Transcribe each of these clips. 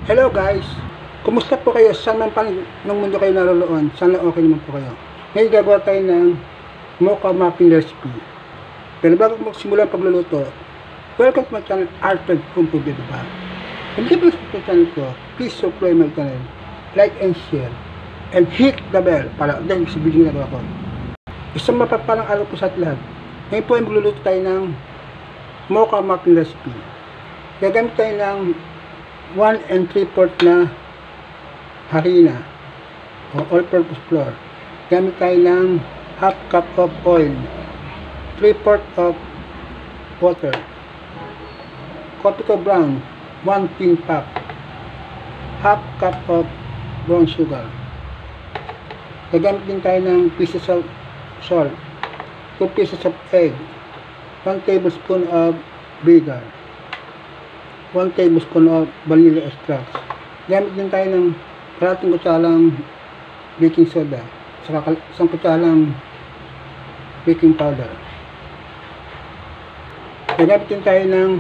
Hello guys! Kumusta po kayo? Saan man pa ng mundo kayo naroroon? Sana okay naman po kayo. Ngayon gagawa tayo ng mocha muffin recipe. Pero bago magsimula ang pagluluto, welcome to my channel, Alfred Kung Po Diba? Kung hindi po sa channel ko, please subscribe my channel, like and share, and hit the bell para dahil sa video na nagawa ko. Isang mapapalang araw po sa lahat. Ngayon po ay magluluto tayo ng mocha muffin recipe. Gagamit tayo ng 1 3/4 na harina o all-purpose flour. Gamit tayo ng half cup of oil, 3/4 of water, coffee ko brown, 1 tin cup, half cup of brown sugar. Gagamit din tayo ng pieces of salt, 2 pieces of egg, 1 tablespoon of vinegar, 1 tablespoon of vanilla extract. Gamit din tayo ng kalating kutsalang baking soda, saka isang kutsalang baking powder. Gamit din tayo ng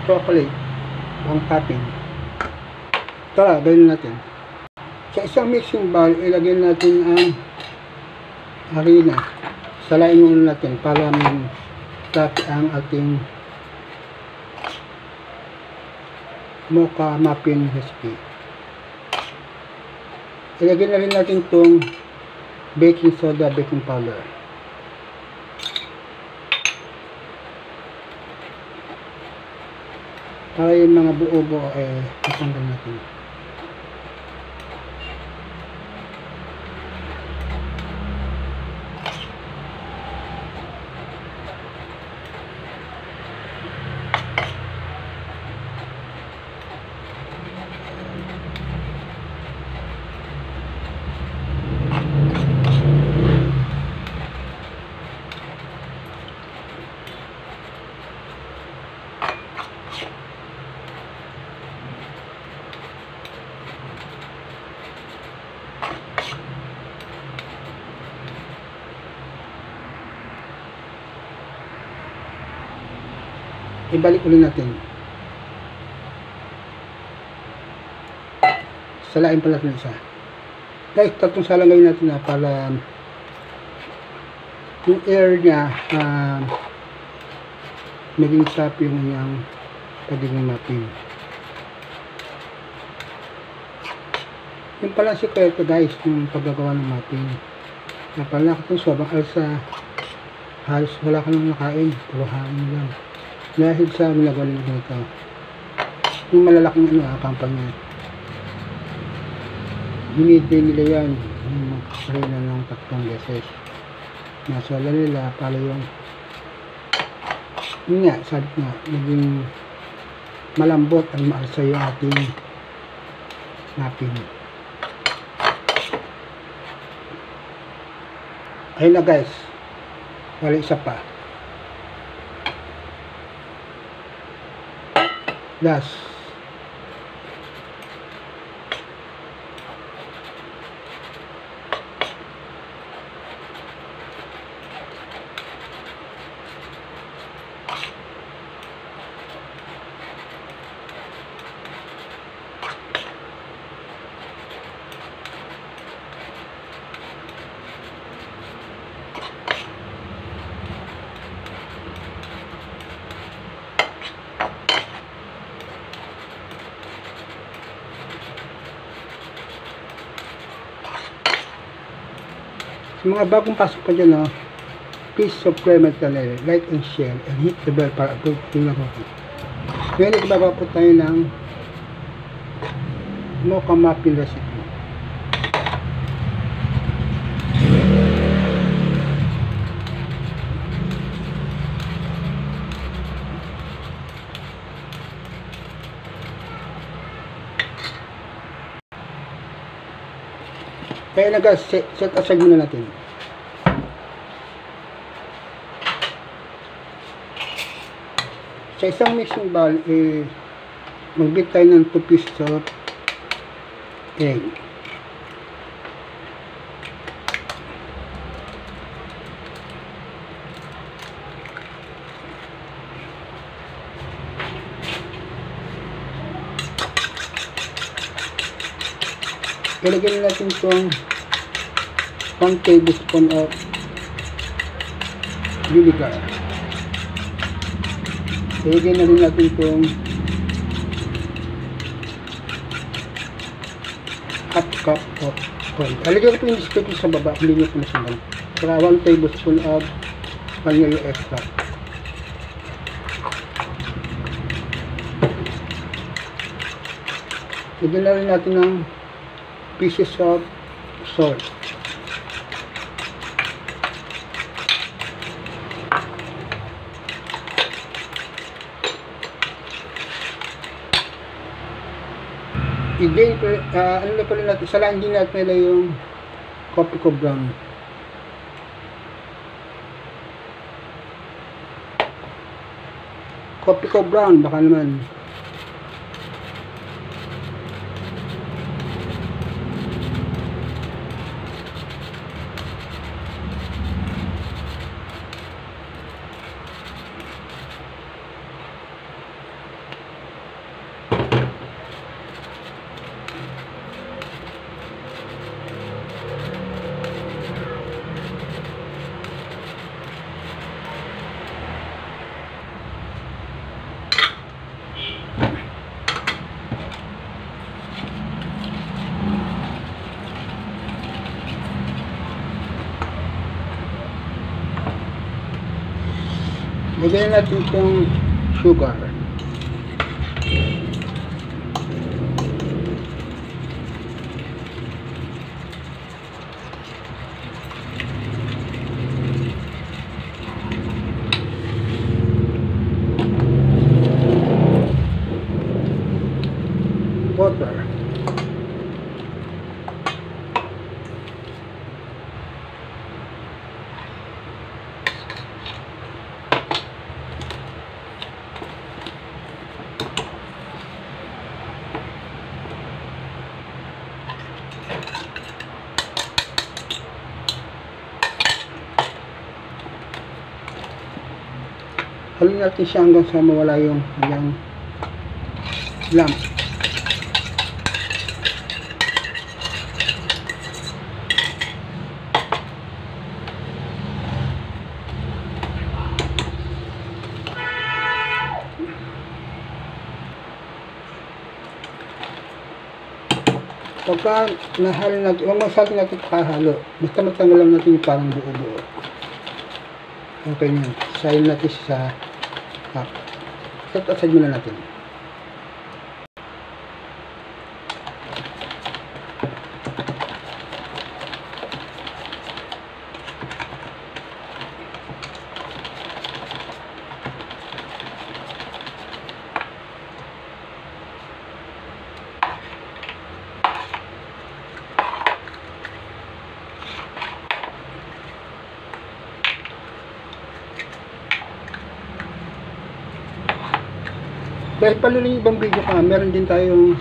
chocolate, pang topping. Tara, gawin natin. Sa isang mixing bowl, ilagay natin ang harina. Salain muna natin para mag-fluffy ang ating mocha muffin recipe. Ilagay na rin natin itong baking soda, baking powder. Para yung mga buo-buo ay matanggal natin. Ibalik ulit natin. Salain pala natin isa. Guys, tatlong sala ngayon natin na para yung air niya maging sap yung kanyang pagiging muffin. Yung pala sikreto guys, yung paggagawa ng muffin. Napala ka itong sobrang alsa. Halos wala ka nang nakain. Puro hangin lang. Dahil sa nilagawa nila ganito. Yung malalaking kampanya. Binidray nila yan. Magkarina ng 3 beses. Nasala nila para yung yun nga, sabi nga, maging malambot at maalsa yung ating muffin. Ayun na guys. Wala isa pa. Last. Sa mga bagong pasok pa dyan, please subscribe my channel, like and share, and hit the bell para upload yung ako. Ngayon, igbaba po tayo ng mocha muffin recipe. Kaya na set aside muna natin. Sa isang mixing bowl, magbit tayo ng 2 pieces of egg. ilagay natin itong 1 tablespoon of vinegar. Ilagay na rin natin itong half cup of oil. Alagay ko po yung biscuit sa baba, hindi nyo po nasunod. Saka 1 tablespoon of vanilla extract. Lagyan na rin natin ng pieces of salt. Ano na pala natin, salaan din natin nila yung coffee ko brown. Coffee ko brown, baka naman. Lagyan natin itong sugar. Water. Halin natin siya hanggang sa mawala yung lump. Pagka nahalo natin, huwag masyadong natin kakahalo. Basta matanggal lang natin yung parang buo-buo. Okay na. Sayin natin sa cup. Set aside muna natin. Dahil pala yung ibang video ka, meron din tayong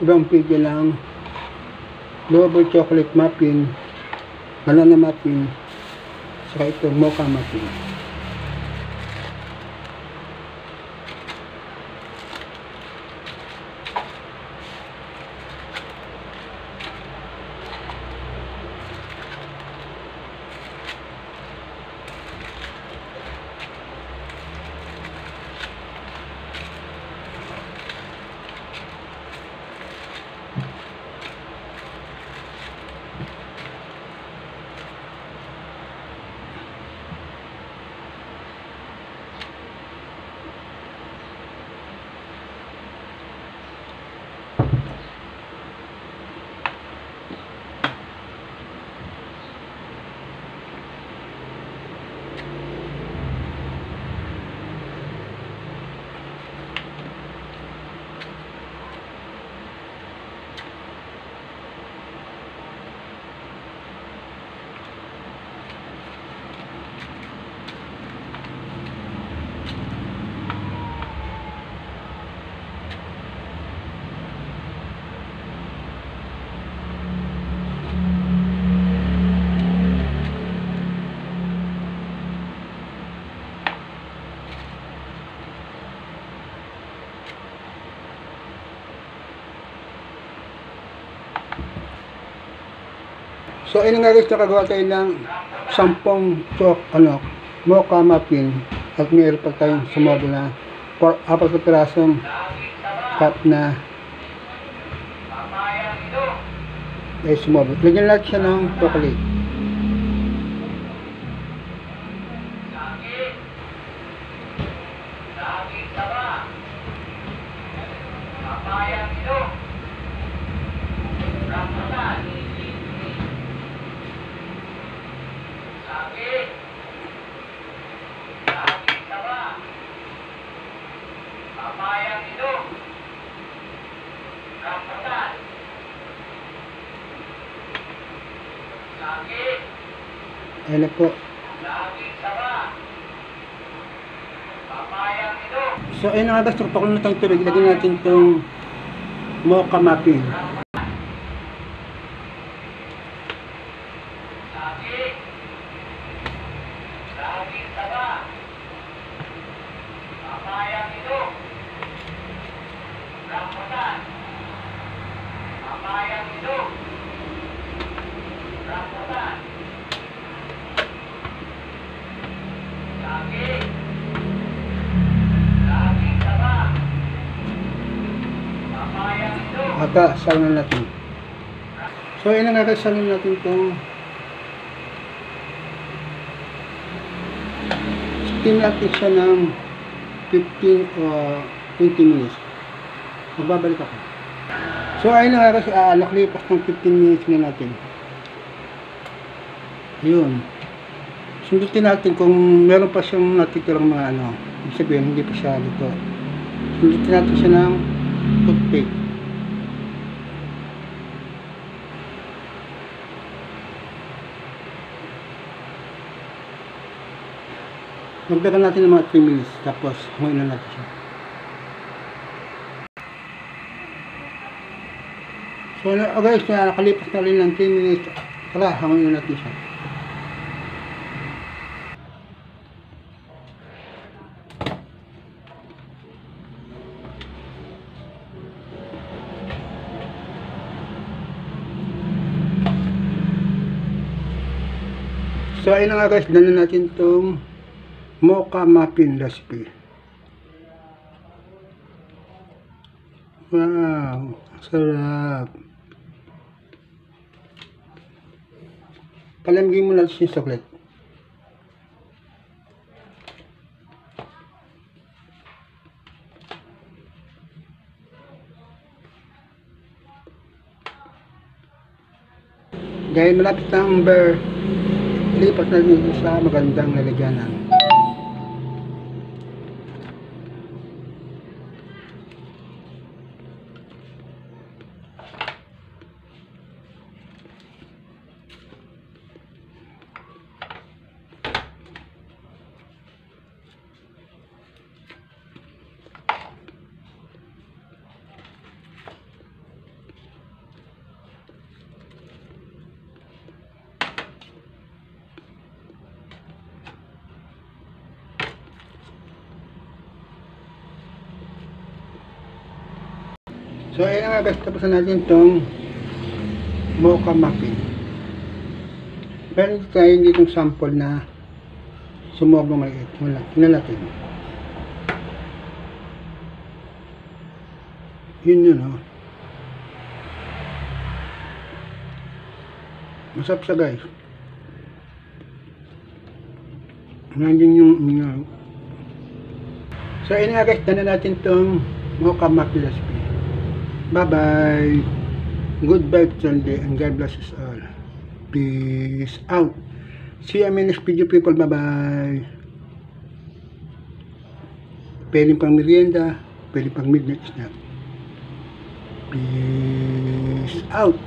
ibang video ng Lover Chocolate Muffin, Banana Muffin, saka ito Mocha Muffin. So, ayun nga guys, nakagawa tayo ng 10 mocha muffin at mayroon pa tayong sumobra na 4 na pirasong cup na ay sumobra. Lagyan natin siya ng chocolate. Ayan na po. So, ayun na nga guys, pakulo na itong tubig. Lagyan natin itong mocha muffin. Ata, salunan natin. So, ayun na nga guys, salunan natin itong steam natin siya ng 15 o 20 minutes. Magbabalik ako. So, ayun na nga guys, nakalipas ng 15 minutes na natin. Ayun. Sundutin natin kung meron pa siyang natitirang mga ibig sabihin, hindi pa siya dito. Sundutin natin siya ng toothpick. Magdagan natin ng mga 3 minutes, tapos hanguin na natin siya. So guys, nakalipas na rin ng 3 minutes. Tara, hanguin na natin siya. So ayun na nga guys, dala natin itong mocha muffin recipe. Wow, sarap. Palamigin mo natin yung chocolate. Dahil malapit na ang bear, lipat na dito sa magandang lalagyanan. So ayun nga guys, tapos na natin itong mocha muffin. Meron tayo ditong sample na sumobong maliit. Tingnan natin. Yun oh. Masarap siya guys. Nandiyan yung So ayun nga guys, dala natin itong mocha muffin recipe. Bye-bye. Good vibes Sunday and God bless us all. Peace out. See you in next video people. Bye-bye. Pwedeng pang merienda, pwedeng pang midnight snack. Peace out.